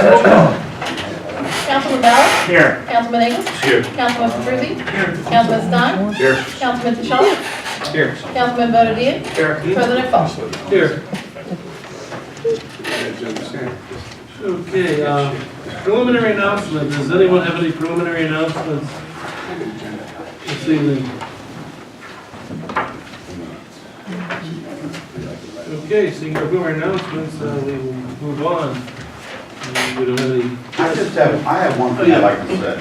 Roll call. Councilman Ballard? Here. Councilman Ingalls? Here. Councilman Petrusi? Councilman Stein? Here. Councilman DeShawn? Here. Councilman Bonadilla? Here. President Faust? Here. Okay, preliminary announcements. Does anyone have any preliminary announcements this evening? Okay, seeing no preliminary announcements, we will move on. We don't have any. I have one thing I'd like to say.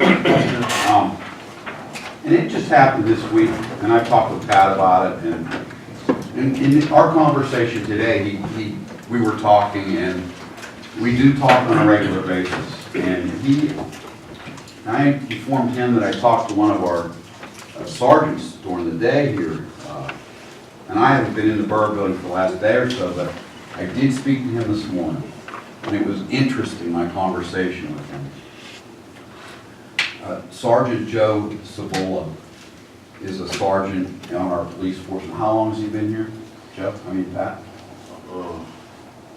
And it just happened this week, and I talked with Pat about it, and in our conversation today, we were talking, and we do talk on a regular basis, and I informed him that I talked to one of our sergeants during the day here, and I haven't been in the borough building for the last day or so, but I did speak to him this morning, and it was interesting, my conversation with him. Sergeant Joe Cibola is a sergeant on our police force. And how long has he been here, Jeff? I mean, Pat?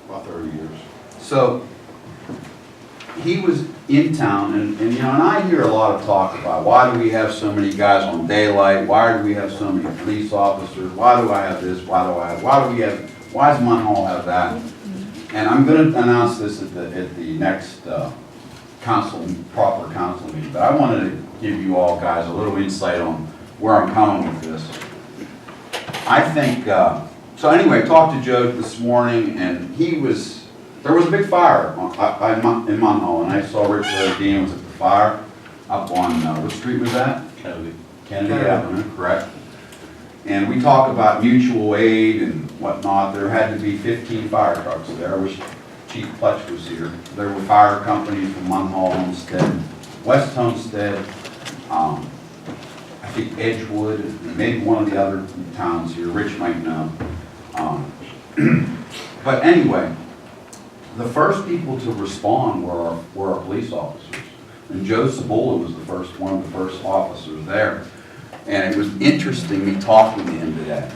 About 30 years. So, he was in town, and you know, and I hear a lot of talk about why do we have so many guys on daylight? Why do we have so many police officers? Why do I have this? Why does Munhall have that? And I'm going to announce this at the next proper council meeting, but I wanted to give you all guys a little insight on where I'm coming with this. I think, so anyway, I talked to Joe this morning, and there was a big fire in Munhall, and I saw Rich Dean was at the fire up on, what street was that? Kennedy Avenue, correct. And we talk about mutual aid and whatnot. There had to be 15 fire trucks there, which Chief Pletch was here. There were fire companies from Munhall, Homestead, West Homestead, I think Edgewood, and maybe one of the other towns here. Rich might know. But anyway, the first people to respond were our police officers. And Joe Cibola was one of the first officers there. And it was interesting me talking to him today.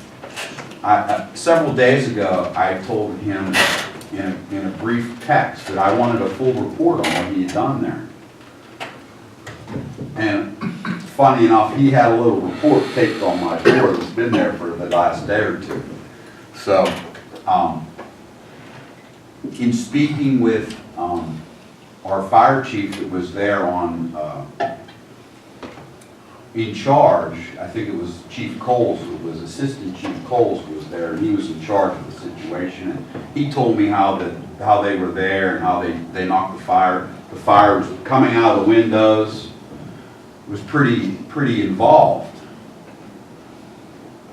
Several days ago, I told him in a brief text that I wanted a full report on what he had done there. And funny enough, he had a little report taped on my door that's been there for the last day or two. So, in speaking with our fire chief that was there in charge, I think it was Chief Coles, who was Assistant Chief Coles who was there, and he was in charge of the situation. And he told me how they were there and how they knocked the fire. The fire was coming out of the windows. It was pretty involved.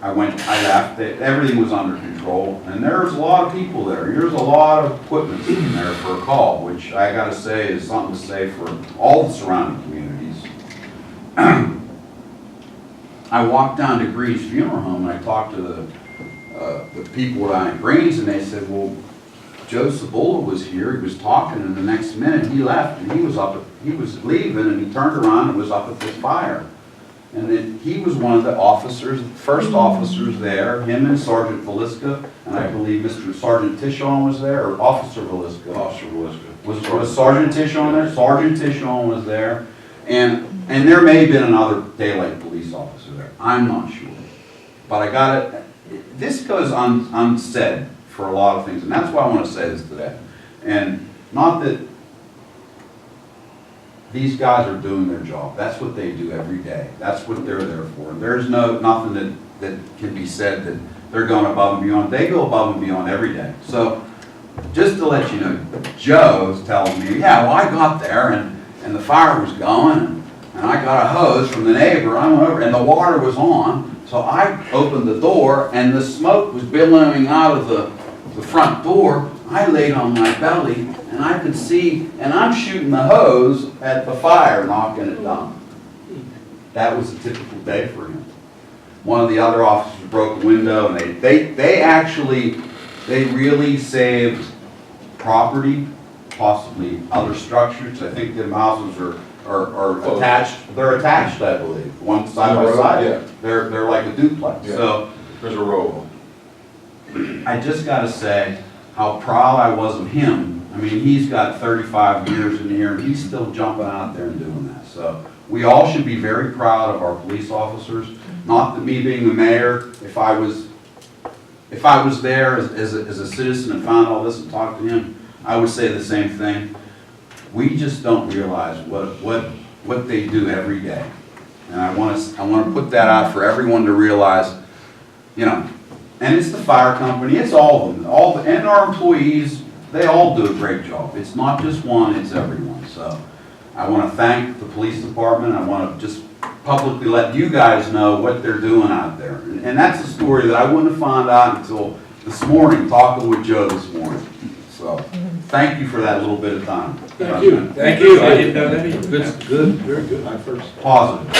I left, everything was under control, and there was a lot of people there. There's a lot of equipment in there for a call, which I gotta say is something to say for all the surrounding communities. I walked down to Green's funeral home, and I talked to the people down at Green's, and they said, well, Joe Cibola was here, he was talking, and the next minute he left, and he was leaving, and he turned around and was up at this fire. And then he was one of the officers, first officers there, him and Sergeant Velisca, and I believe Mr. Sergeant Tishon was there, or Officer Velisca. Officer Velisca. Was Sergeant Tishon there? Sergeant Tishon was there. And there may have been another daylight police officer there. I'm not sure. But this goes unsaid for a lot of things, and that's why I want to say this today. And not that these guys are doing their job. That's what they do every day. That's what they're there for. There's nothing that can be said that they're going above and beyond. They go above and beyond every day. So just to let you know, Joe's telling me, yeah, well, I got there and the fire was going and I got a hose from the neighbor. I went over and the water was on. So I opened the door and the smoke was billowing out of the front door. I laid on my belly and I could see, and I'm shooting the hose at the fire, knocking it down. That was a typical day for him. One of the other officers broke the window, and they really saved property, possibly other structures. I think the houses are attached. They're attached, I believe, one side by side. Yeah. They're like a duplex. Yeah. So There's a row of them. I just got to say how proud I was of him I mean, he's got 35 years in here, and he's still jumping out there and doing that. So we all should be very proud of our police officers. Not that me being the mayor, if I was there as a citizen and found all this and talked to him, I would say the same thing. We just don't realize what they do every day. And I want to put that out for everyone to realize, you know, and it's the fire company, it's all of them, and our employees, they all do a great job. It's not just one, it's everyone. So I want to thank the police department. I want to just publicly let you guys know what they're doing out there. And that's a story that I wouldn't have found out until this morning, talking with Joe this morning. So thank you for that little bit of time. Thank you. Thank you. I didn't know that either. Good, very good. My first. Positive.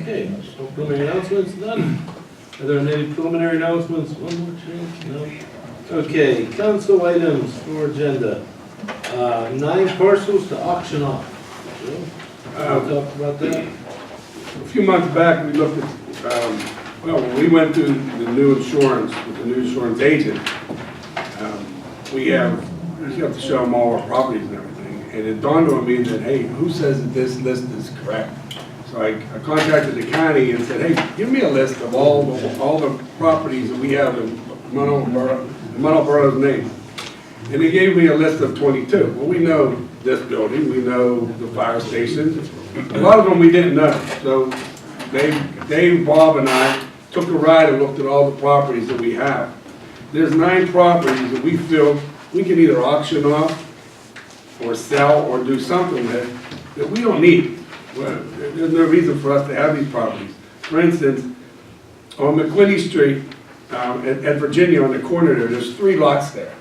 Okay, so preliminary announcements, none. Are there any preliminary announcements? One more change? No? Okay, council items for agenda. 9 parcels to auction off. Joe, talk about that? A few months back, we looked at, when we went to the new insurance, with the new insurance agent, we have to show them all our properties and everything. And it dawned on me that, hey, who says that this list is correct? So I contacted the county and said, hey, give me a list of all the properties that we have in Munhall Borough's name. And they gave me a list of 22. Well, we know this building, we know the fire station. A lot of them we didn't know. So Dave, Bob, and I took a ride and looked at all the properties that we have. There's 9 properties that we feel we can either auction off or sell or do something that we don't need. Well, there's no reason for us to have these properties. For instance, on McQuinney Street at Virginia on the corner there's 3 lots there.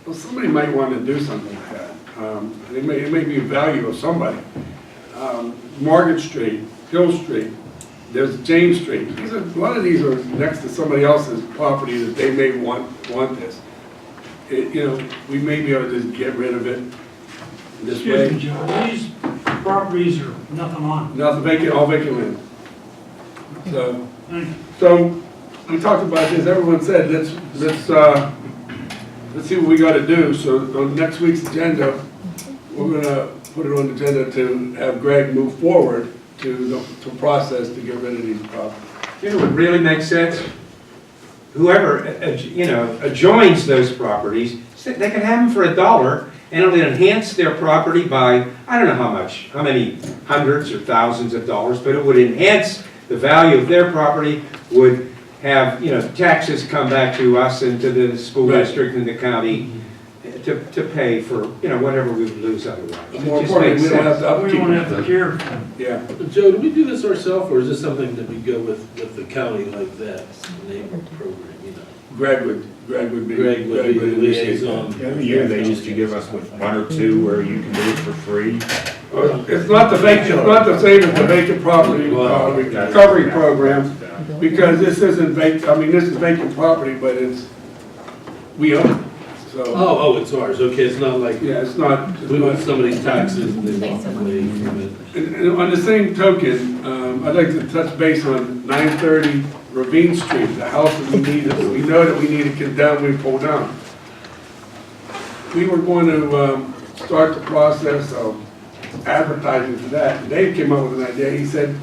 Well, somebody might want to do something like that. It may be a value of somebody. Margaret Street, Hill Street, there's James Street. A lot of these are next to somebody else's property that they may want this. We may be able to just get rid of it this way. Excuse me, Joe, these properties are nothing on. Nothing vacant, all vacant land. So, Thank you. so we talked about this. Everyone said let's see what we got to do. So on next week's agenda, we're gonna put it on the agenda to have Greg move forward to process to get rid of these properties. You know what really makes sense? Whoever, adjoins those properties, they can have them for $1, and it'll enhance their property by, I don't know how many hundreds or thousands of dollars, but it would enhance the value of their property, would have, taxes come back to us and to the school Right. district and the county to pay for, whatever we would lose otherwise. It More just importantly, makes we don't have sense. to We upkeep don't have it. to care for them. Yeah. Joe, do we do this ourselves, or is this something that we go with the county like that, neighbor program, Greg would be. Greg would be the initiate that. liaison. Every year, they used to give us with 1 or 2 where you can do it for free. It's not the vacant, it's not the same as the vacant property recovery program, because this isn't vacant, this is vacant property, but we own it, so. Oh, it's ours, okay, it's not like, Yeah, it's not. we want somebody's taxes and they walk away from it. And on the same token, I'd like to touch base on 930 Ravine Street, the house that we know that we need to condemn, we pull down. We were going to start the process of advertising for that, and Dave came up with an idea. He said,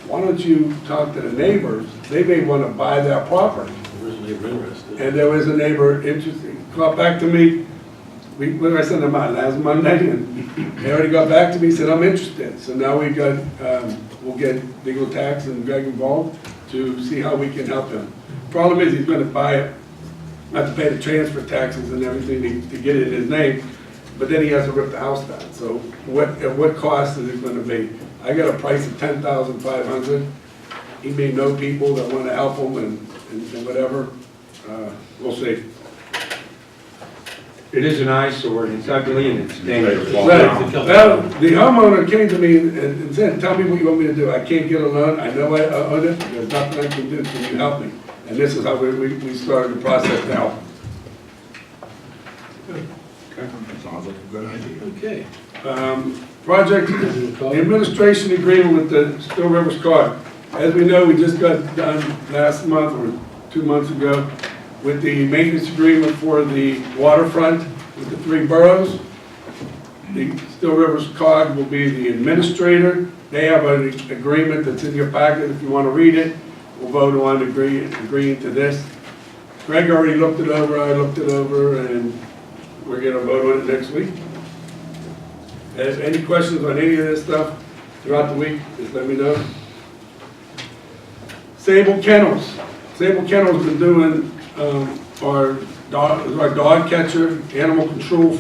why don't you talk to the neighbors? They may want to buy that property. There's a neighbor interested. And there was a neighbor interested, got back to me, I sent them out last Monday, and they already got back to me, said, I'm interested. So now we'll get legal tax and Greg involved to see how we can help him. Problem is, he's gonna buy it, have to pay the transfer taxes and everything to get it in his name, but then he has to rip the house down. So at what cost is it gonna be? I got a price of $10,500. He may know people that wanna help him and whatever. We'll see. It is an eyesore, and it's ugly, and it's dangerous. Well, the homeowner came to me and said, tell me what you want me to do. I can't get a loan. I know I own it. There's nothing I can do. Can you help me? And this is how we started the process to help. Sounds like a good idea. Okay. Project the administration agreement with the Still Rivers card. As we know, we just got done last month or 2 months ago. with the maintenance agreement for the waterfront with the 3 boroughs. The Still Rivers COG will be the administrator. They have an agreement that's in your packet if you want to read it. We'll vote on agreeing to this. Greg already looked it over, I looked it over, and we're going to vote on it next week. If any questions on any of this stuff throughout the week, just let me know. Sable Kennels. Sable Kennels been doing our dog catcher, animal control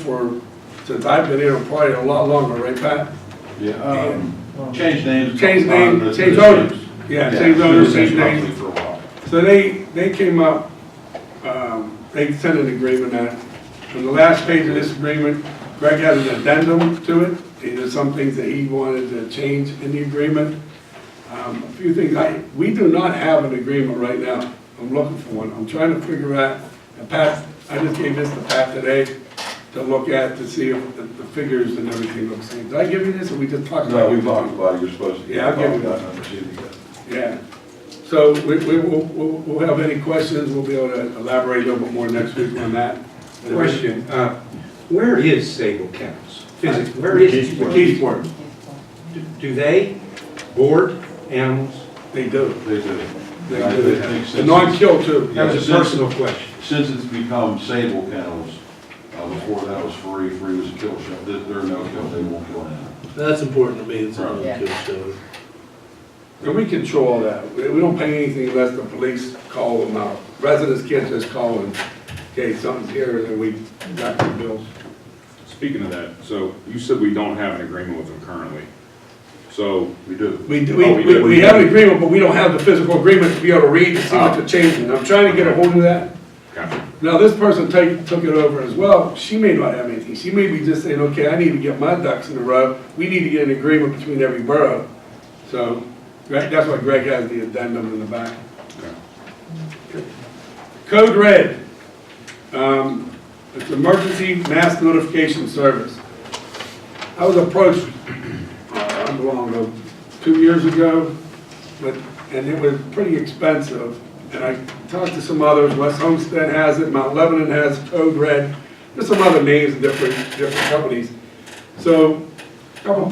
since I've been here, probably a lot longer, right, Pat? Yeah, change names. Change owners. Yeah, change owners, change names. For a while. So they came up, they sent an agreement out. On the last page of this agreement, Greg had an addendum to it. There's some things that he wanted to change in the agreement. A few things, we do not have an agreement right now. I'm looking for one. I'm trying to figure out, and Pat, I just gave this to Pat today to look at to see if the figures and everything look the same. Did I give you this or we just talked about it? No, we talked about it, you're supposed to. Yeah, I'll give you that. I never seen it yet. Yeah. So we'll have any questions, we'll be able to elaborate a little bit more next week on that. Question, where is Sable Kennels? Physically, where is it? Keysport. Do they board animals? They do. They do. They I do. think The since non-kill too. That was a personal question. Since it's become Sable Kennels, before that was free was a kill show. They're no kill, they won't kill anything. That's important to me, it's a Yeah. kill show. And we control that. We don't pay anything unless the police call them out. Residents can't just call and, okay, something's here, and then we got the bills. Speaking of that, so you said we don't have an agreement with them currently. So We do. We do, Oh, we do. we have an agreement, but we don't have the physical agreement to be able to read to see what they're changing. I'm trying to get a hold of that. gotcha. Now, this person took it over as well. She may not have anything. She may be just saying, okay, I need to get my ducks in a row. We need to get an agreement between every borough. So that's why Greg has the addendum in the back. Code Red. It's Emergency Mass Notification Service. I was approached, I don't know, 2 years ago, and it was pretty expensive. And I talked to some others, West Homestead has it, Mount Lebanon has Code Red, there's some other names of different companies. So, a couple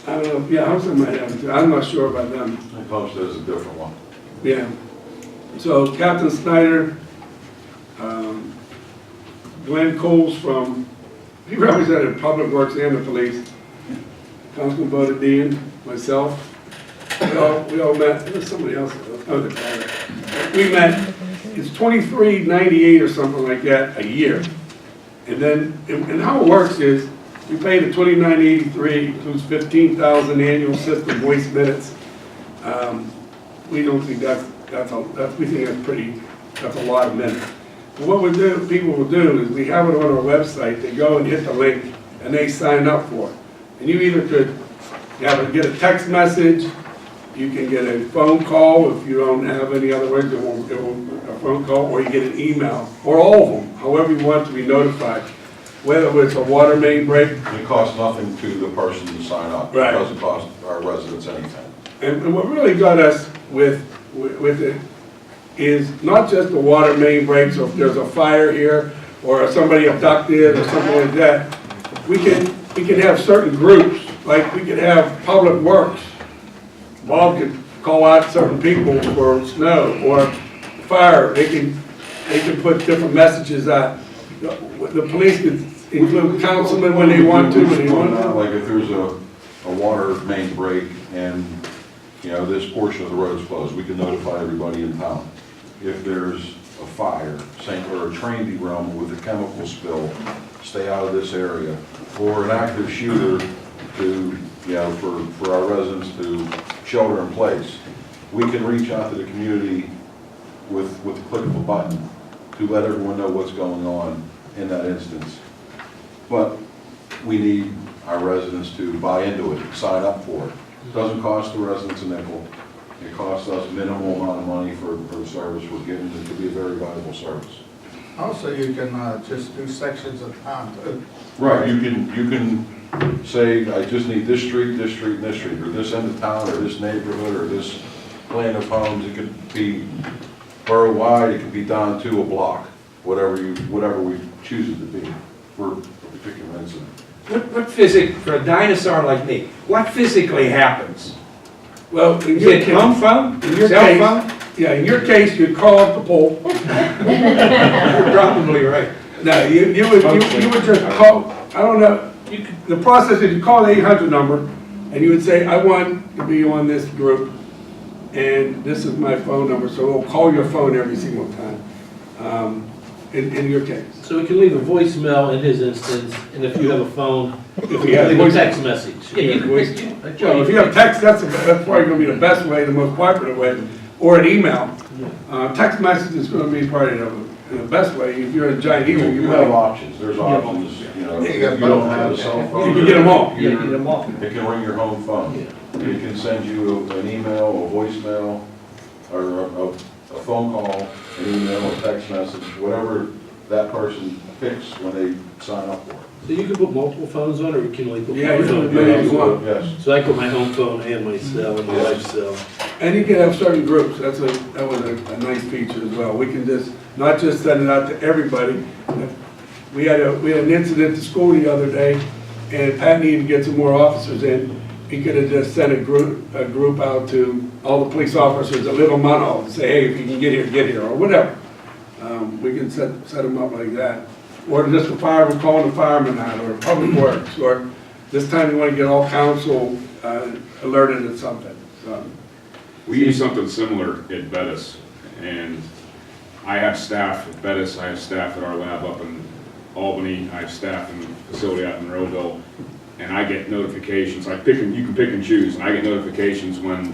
I don't know, yeah, Homestead might have it too, I'm not sure about them. I posted as a different one. Yeah. So Captain Snyder, Glenn Coles he represented Public Works and the police. Constable Bodedian, myself. We all met, there was somebody else, the caller. We met, it's $23.98 or something like that a year. And then, and how it works is, we pay the $29.83, includes 15,000 annual system waste minutes. We don't think we think that's a lot of minutes. But what people will do is we have it on our website, they go and hit the link and they sign up for it. And you either could get a text message, you can get a phone call if you don't have any other ways, a phone call, or you get an email, or all of them, however you want to be notified. Whether it's a water main break. It costs nothing to the person to sign up. Right. It doesn't cost our residents anything. And what really got us with it is not just the water main breaks, or if there's a fire here, or somebody abducted, or something like that. We can have certain groups, like we could have Public Works. Bob could call out certain people for snow, or fire, they can put different messages out. The police could include councilmen when they want to, Like if there's a water main break and, this portion of the road's closed, we can notify everybody in town. If there's a fire, or a train derailment with a chemical spill, stay out of this area. Or an active shooter to, for our residents to shelter in place. We can reach out to the community with the click of a button to let everyone know what's going on in that instance. But we need our residents to buy into it, sign up for it. It doesn't cost the residents a nickel. It costs us minimal amount of money for the service we're giving. It could be a very valuable service. Also, you can just do sections of town too. Right, you can say, I just need this street, this street, and this street, or this end of town, or this neighborhood, or this lane of homes. It could be borough-wide, it could be down to a block, whatever we choose it to be for a particular incident. For a dinosaur like me, what physically happens? Well, in Is your it case, home phone, in your cell case- phone? yeah, in your case, you'd call up the pole. You're probably right. No, you would just call, I don't know, the process is you call the 800 number, and you would say, I want to be on this group, and this is my phone number, so it'll call your phone every single time, in your case. So we can leave a voicemail in his instance, and if you have a phone, If you have leave a voice- text message. Yeah, you can- Well, if you have text, that's probably gonna be the best way, the most popular way, or an email. Text message is gonna be probably the best way, if you're a giant email, You you have might, options, there's options, you know, if Yeah, you you got don't both. have a cell phone. you can get them all. You gotta get them off. It can ring your home phone. It can send you an email, a voicemail, or a phone call, an email, a text message, whatever that person picks when they sign up for it. So you can put multiple phones on, or you can only put Yeah, you one can phone? put as many as you want. Yes. So I put my home phone and my cell and my wife's cell. And you can have certain groups, that was a nice feature as well. We can just, not just send it out to everybody. We had an incident at school the other day, and Pat needed to get some more officers in. He could have just sent a group out to all the police officers that live in Munhall and say, hey, if you can get here, or whatever. We can set them up like that. Or just the fireman calling the fireman out, or public works, or this time you want to get all council alerted at something, so. We use something similar at Bettis, and I have staff at Bettis, I have staff at our lab up in Albany, I have staff in the facility out in Monroeville, and I get notifications, you can pick and choose, and I get notifications when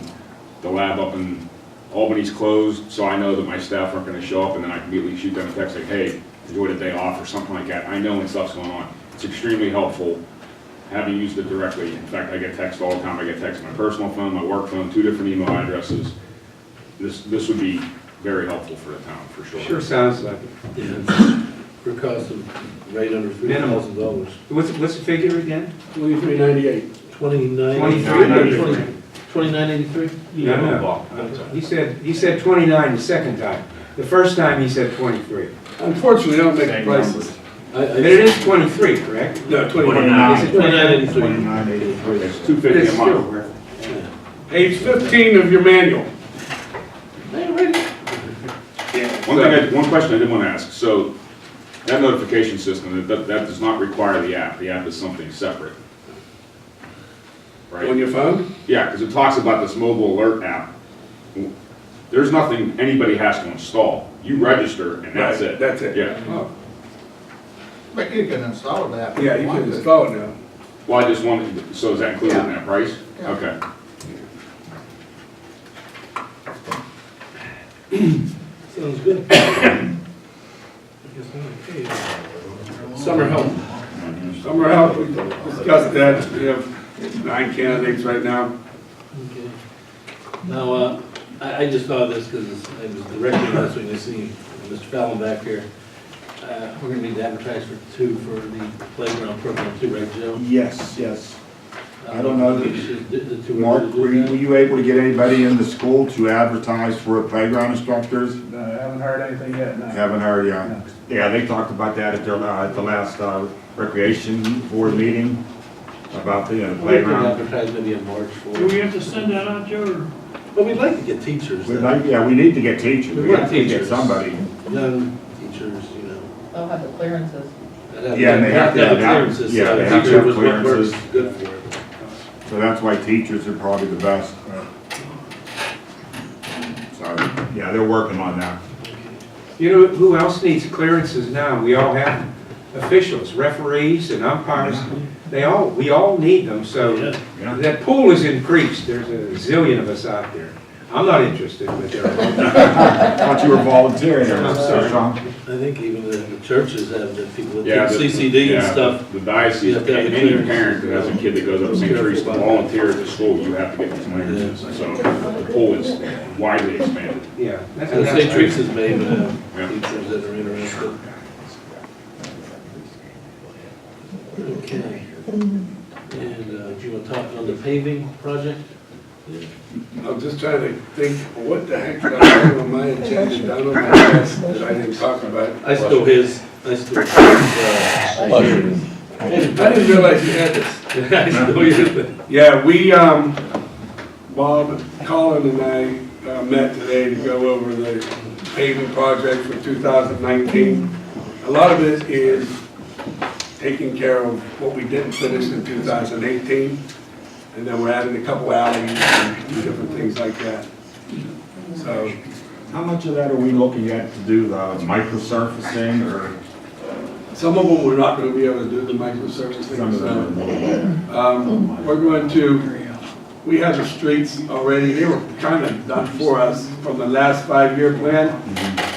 the lab up in Albany's closed, so I know that my staff aren't gonna show up, and then I can immediately shoot them a text like, hey, enjoy the day off, or something like that. I know when stuff's going on. It's extremely helpful, having used it directly. In fact, I get texts all the time. I get texts on my personal phone, my work phone, 2 different email addresses. This would be very helpful for the town, for sure. Sure sounds like it. Yeah. For a cost of right under $3,000. What's the figure again? $23.98. 29.83? No. He said 29 the second time. The first time he said 23. Unfortunately, they don't make the prices. But it is 23, correct? No, 29. Is it 29.83. It's $250 a month. Page 15 of your manual. One question I did want to ask. So that notification system, that does not require the app. The app is something separate. On Right? your phone? Yeah, because it talks about this mobile alert app. There's nothing anybody has to install. You register and that's Right, it. that's it. Yeah. Oh, But you can install that. yeah, you can install it now. Well, I just wanted, so is that included in that price? Yeah. Okay. Sounds good. Summer help. Summer help, we discussed that. We have 9 candidates right now. Okay. Now, I just thought of this because I was directing last week, I see Mr. Fallon back here. We're gonna need to advertise for 2 for the playground program too, right, Joe? Yes, yes. I don't know that- The 2 Mark, are were to do you able to get anybody in the school to advertise for playground instructors? No, I haven't heard anything yet, no. Haven't heard, yeah. Yeah, they talked about that at the last recreation board meeting, about the that? We could playground. advertise maybe in March Do for, we have to send that out, Joe, or? but we'd like to get teachers, We'd like, yeah, we need to get teachers, We we want have to get teachers. somebody. young teachers, you know. They'll have the clearances. Yeah, and they have to have- clearances. yeah, so they a have to teacher have was what works clearances. good for it. So that's why teachers are probably the best. So, yeah, they're working on that. You know who else needs clearances now? We all have officials, referees and umpires. We all need them, so Yeah. that pool is increased. There's a zillion of us out there. I'm not interested, but there are. Thought you were volunteering. I'm sorry. Sean. I think even the churches have the people that Yeah, take the- CCD and yeah, stuff. The diocese, You have to have any the clearance. parent that has a kid that goes up to St. Teresa to volunteer at the school, you have to get these clearances. So the pool is widely expanded. Yeah. that's- So that's St. great. Teresa's may even have Yeah. teachers that are interested. Okay. And do you want to talk on the paving project? I'm just trying to think, what the heck did I have on my agenda down on my desk that I didn't talk about? I stole his. I didn't realize you had this. I stole yours. Yeah, we, Bob, Colin and I met today to go over the paving project for 2019. A lot of it is taking care of what we didn't finish in 2018. And then we're adding a couple alleys and different things like that. So, How much of that are we looking at to do the microsurfacing or some of them we're not gonna be able to do the microsurfacing. some of them? We're going to, we have the streets already, they were kind of done for us from the last 5-year plan.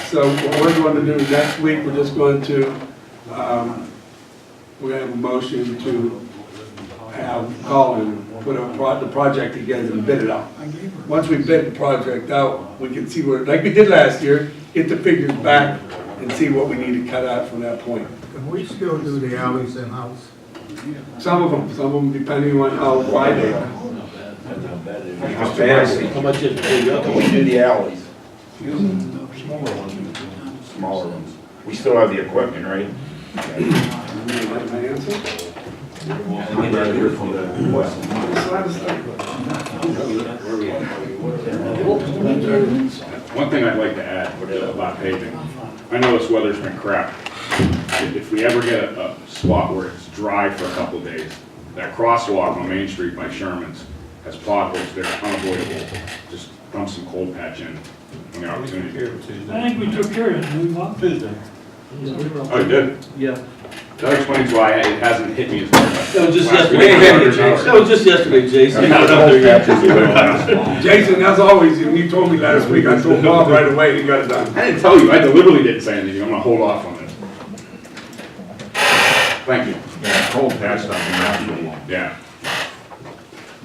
So what we're going to do next week, we're just going to, we have a motion to have Colin put the project together and bid it out. Once we bid the project out, we can see where, like we did last year, get the figures back and see what we need to cut out from that point. Can we still do the alleys in-house? Some of them depending on how wide they are. How much is it? Can we do the alleys? Smaller ones. We still have the equipment, right? My answer? I'd rather hear from the west. One thing I'd like to add about paving, I know this weather's been crap. If we ever get a spot where it's dry for a couple of days, that crosswalk on Main Street by Sherman's has potholes, they're unavoidable. Just dump some cold patch in when the opportunity. I think we took care of it, we want Tuesday. Oh, you did? Yeah. That explains why it hasn't hit me as much. That was just Last yesterday. week. That was just yesterday, Jason. You got up there yet. Jason, as always, when you told me last week, I told Bob right away, he got it done. I didn't tell you, I deliberately didn't say anything, I'm gonna hold off on this. Thank you. Yeah, cold patch stuff in that. Yeah.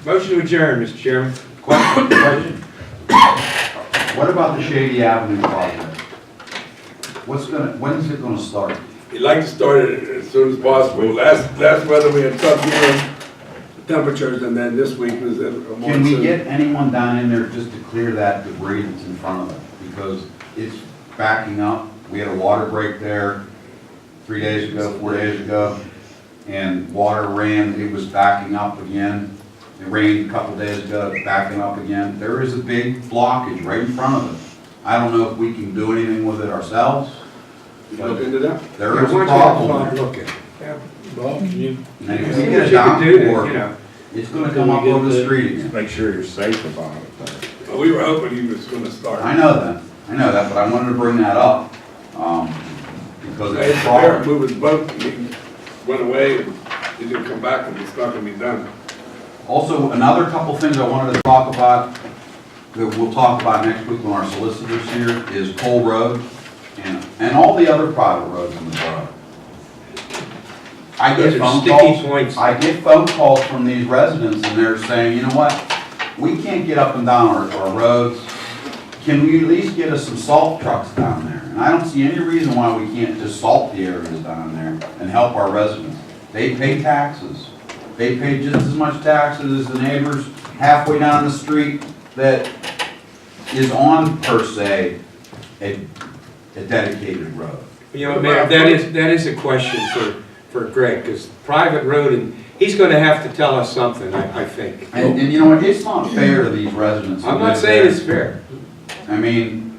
Motion to adjourn, Mr. Chairman. Question. What about the Shady Avenue project? When is it gonna start? He'd like to start it as soon as possible. Last weather, we had tough temperatures, and then this week was a monsoon. Can we get anyone down in there just to clear that debris that's in front of it? Because it's backing up. We had a water break there 3 days ago, 4 days ago, and water ran, it was backing up again. It rained a couple days ago, it's backing up again. There is a big blockage right in front of it. I don't know if we can do anything with it ourselves. Look into that. There is a Why don't you have problem Bob there. look at it? Bob, can you? And if we See get what it you down can do to, for, you know. it's gonna come up over the street again. Make sure you're safe about it. Well, we were hoping he was gonna start. I know that, but I wanted to bring that up, because I it's a had to problem. move his boat, and he went away, and he didn't come back, and it's not gonna be done. Also, another couple things I wanted to talk about, that we'll talk about next week when our solicitor's here, is Cole Road and all the other private roads in the borough. I Those get are phone sticky calls, points. I get phone calls from these residents and they're saying, you know what? We can't get up and down our roads. Can we at least get us some salt trucks down there? And I don't see any reason why we can't just salt the areas down there and help our residents. They pay taxes. They pay just as much taxes as the neighbors halfway down the street that is on, per se, a dedicated road. You know, Mayor, that is a question for Greg, because private road, and he's gonna have to tell us something, I think. And you know what, it's not fair to these residents. who I'm not live saying there. it's fair. I mean,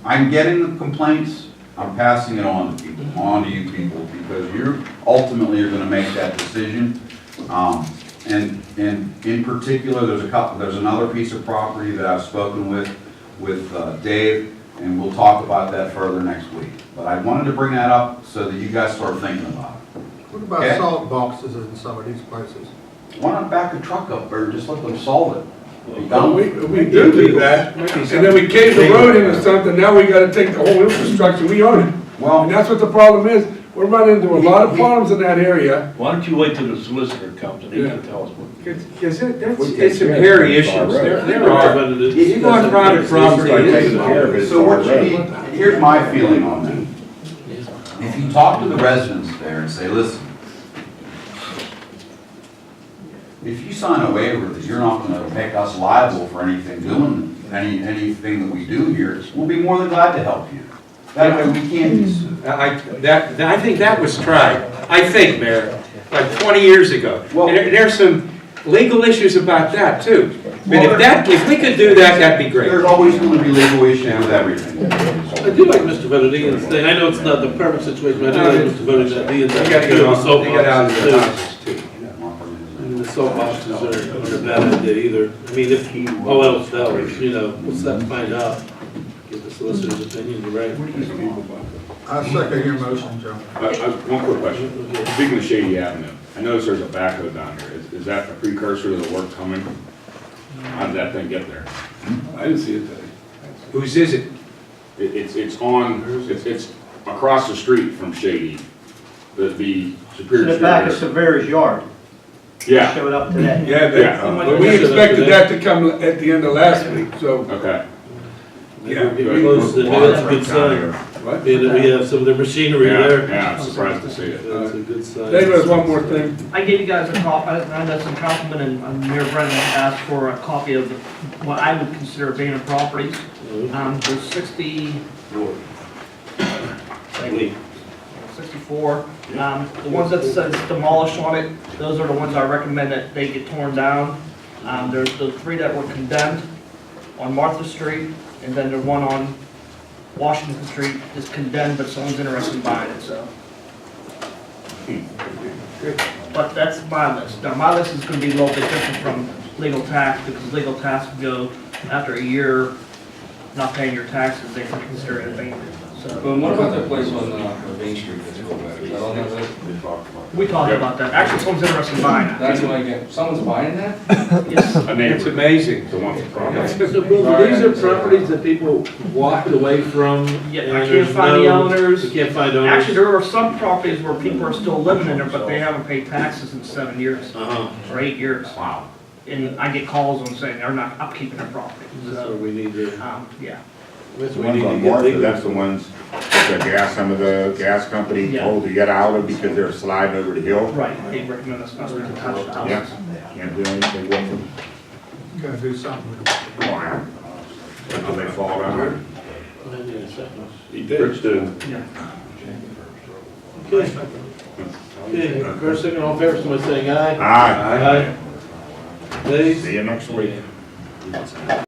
I'm getting the complaints, I'm passing it on to people, on to you people, because you're ultimately are gonna make that decision. And in particular, there's another piece of property that I've spoken with Dave, and we'll talk about that further next week. But I wanted to bring that up so that you guys start thinking about it. What about Okay. salt boxes in some of these places? Why not back a truck up there and just let them solve it? Be Well, done. we do that, and then we cave the road into something, now we gotta take the whole infrastructure, we own it. Well, And that's what the problem is, we're running into a lot of problems in that area. Why don't you wait till the solicitor comes and he can tell us what? Because it's some hairy issues, there are. You go on private property, it is. so what you need, here's my feeling on that. If you talk to the residents there and say, listen, if you sign a waiver that you're not gonna make us liable for anything anything that we do here, we'll be more than glad to help you. That way we can't be sued. I think that was tried, I think, Mayor, like 20 years ago. Well- And there's some legal issues about that, too. But if we could do that, that'd be great. There's always gonna be legal issues with everything. I do like Mr. Benedict's thing. I know it's not the perfect situation, but I do like Mr. Benedict's idea They that gotta the get off, they get out of soapboxes their too. houses, too. I mean, the soapboxes aren't a bad idea either. I mean, if all else fails, you know, what's that to find out? Get the solicitor's opinion, you're right. I second your motion, Joe. One quick question. Speaking of Shady Avenue, I noticed there's a backhoe down there. Is that a precursor to the work coming? How did that thing get there? I didn't see it today. Whose is it? It's across the street from Shady. The Superior In the Street. back of Severa's yard. Yeah, Showed up today. Yeah, Yeah. but we expected that to come at the end of last week, so, okay. yeah. Get close to, maybe that's a good sign. What? Being that we have some of their machinery Yeah, there. yeah, I'm surprised to see it. That's a good sign. David has one more thing. I gave you guys a copy, I know some councilmen and Mayor Brennan asked for a copy of what I would consider abandoned properties. There's 64. The ones that says demolished on it, those are the ones I recommend that they get torn down. There's the 3 that were condemned on Martha Street, and then the one on Washington Street is condemned, but someone's interested in buying it, so. But that's my list. Now, my list is gonna be a little bit different from legal tax, because legal tax can go after a year not paying your taxes, they can consider it abandoned, so. But what about that place on Main Street that's real bad? Is that on that list? We talked about that. Actually, someone's interested in buying it. That's what I get, someone's buying that? Yes. A neighbor. It's amazing. The one from So, Bill, these are properties that people walked away from? Yeah, and I can't there's find the no- owners. You can't find owners? Actually, there are some properties where people are still living in there, but they haven't paid taxes in 7 years, Uh-huh. or 8 years. Wow. And I get calls on saying they're not upkeeping their property, That's where so, we need to, yeah. that's The what we ones need to on get Martha, legal. that's the ones some of the gas company Yeah. told to get out of because they're sliding over the hill. Right, they recommend us not to touch the Yeah, houses. can't do anything with them. Gotta do something with it. Until they fall down. I need a second. He did. Yeah. Okay. Okay, first, second, all in favor, somebody saying aye? Aye. Aye. Nays? See you next week.